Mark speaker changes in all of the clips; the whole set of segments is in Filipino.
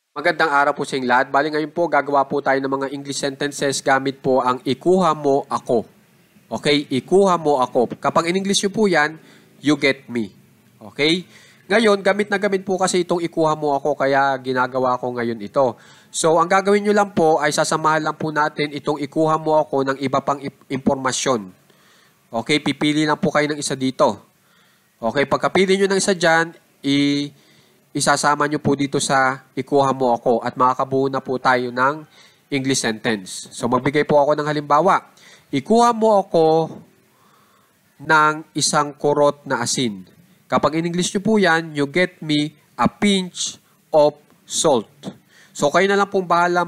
Speaker 1: Magandang araw po sa inyong lahat. Bali ngayon po gagawa po tayo ng mga English sentences gamit po ang ikuha mo ako. Okay? Ikuha mo ako. Kapag in English nyo po yan, you get me. Okay? Ngayon, gamit na gamit po kasi itong ikuha mo ako kaya ginagawa ko ngayon ito. So, ang gagawin nyo lang po ay sasamahan lang po natin itong ikuha mo ako ng iba pang impormasyon. Okay? Pipili lang po kayo ng isa dito. Okay? Pagkapili nyo ng isa dyan, isasama nyo po dito sa ikuha mo ako at makakabuo na po tayo ng English sentence. So, magbigay po ako ng halimbawa. Ikuha mo ako ng isang kurot na asin. Kapag in English nyo po yan, you get me a pinch of salt. So, kayo na lang pong bahala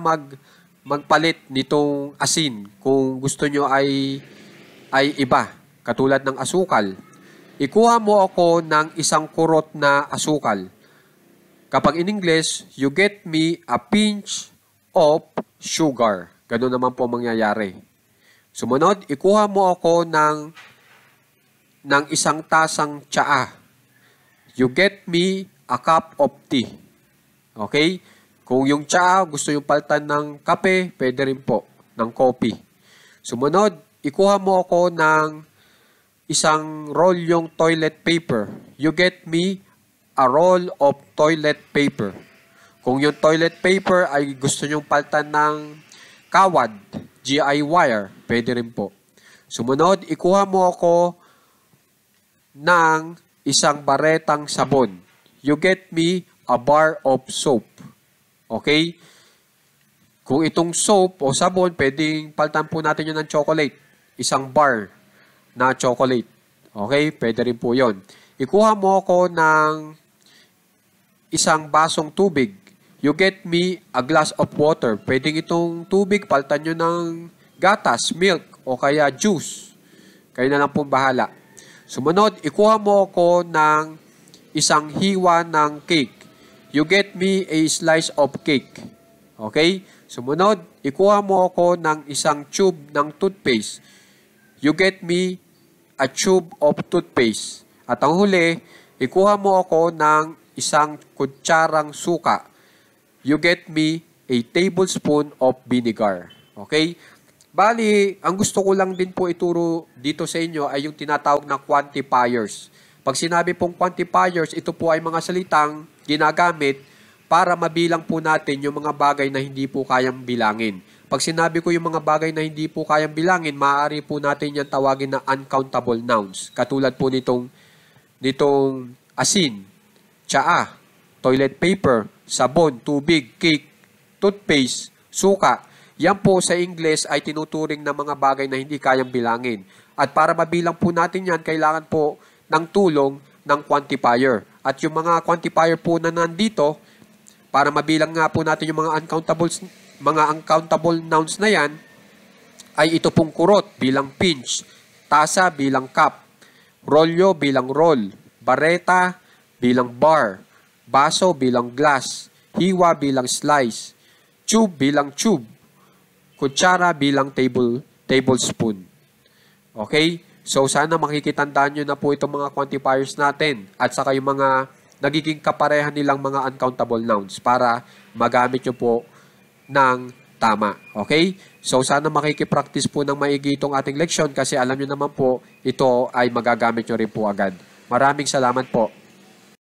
Speaker 1: magpalit nitong asin kung gusto nyo ay iba, katulad ng asukal. Ikuha mo ako ng isang kurot na asukal. Kapag in English, you get me a pinch of sugar. Ganun naman po mangyayari. Sumunod, ikuha mo ako ng isang tasang tsaa. You get me a cup of tea. Okay? Kung yung tsaa, gusto yung palitan ng kape, pwede rin po, ng coffee. Sumunod, ikuha mo ako ng isang rolyong toilet paper. You get me a roll of toilet paper. Kung yung toilet paper ay gusto nyong palitan ng kawad, GI wire, pwede rin po. Sumunod, ikuha mo ako ng isang baretang sabon. You get me a bar of soap. Okay? Kung itong soap o sabon, pwedeng palitan po natin yun ng chocolate. Isang bar na chocolate. Okay? Pwede rin po yun. Ikuha mo ako ng isang basong tubig. You get me a glass of water. Pwedeng itong tubig, palitan nyo ng gatas, milk, o kaya juice. Kayo na lang pong bahala. Sumunod, ikuha mo ako ng isang hiwa ng cake. You get me a slice of cake. Okay? Sumunod, ikuha mo ako ng isang tube ng toothpaste. You get me a tube of toothpaste. At ang huli, ikuha mo ako ng isang kutsarang suka. You get me a tablespoon of vinegar. Okay? Bali, ang gusto ko lang din po ituro dito sa inyo ay yung tinatawag na quantifiers. Pag sinabi pong quantifiers, ito po ay mga salitang ginagamit para mabilang po natin yung mga bagay na hindi po kayang bilangin. Pag sinabi ko yung mga bagay na hindi po kayang bilangin, maaari po natin yan tawagin na uncountable nouns. Katulad po nitong asin, tsaa, toilet paper, sabon, tubig, cake, toothpaste, suka. Yan po sa English ay tinuturing na mga bagay na hindi kayang bilangin. At para mabilang po natin yan, kailangan po ng tulong ng quantifier. At yung mga quantifier po na nandito, para mabilang nga po natin yung mga uncountable nouns na yan, ay ito pong kurot bilang pinch, tasa bilang cup, rolyo bilang roll, bareta bilang bar, baso bilang glass, hiwa bilang slice, tube bilang tube, kutsara bilang tablespoon. Okay? So, sana makikitandaan nyo na po itong mga quantifiers natin at saka yung mga nagiging kaparehan nilang mga uncountable nouns para magamit nyo po ng tama. Okay? So, sana makikipractice po ng maigi itong ating leksyon kasi alam nyo naman po, ito ay magagamit nyo rin po agad. Maraming salamat po.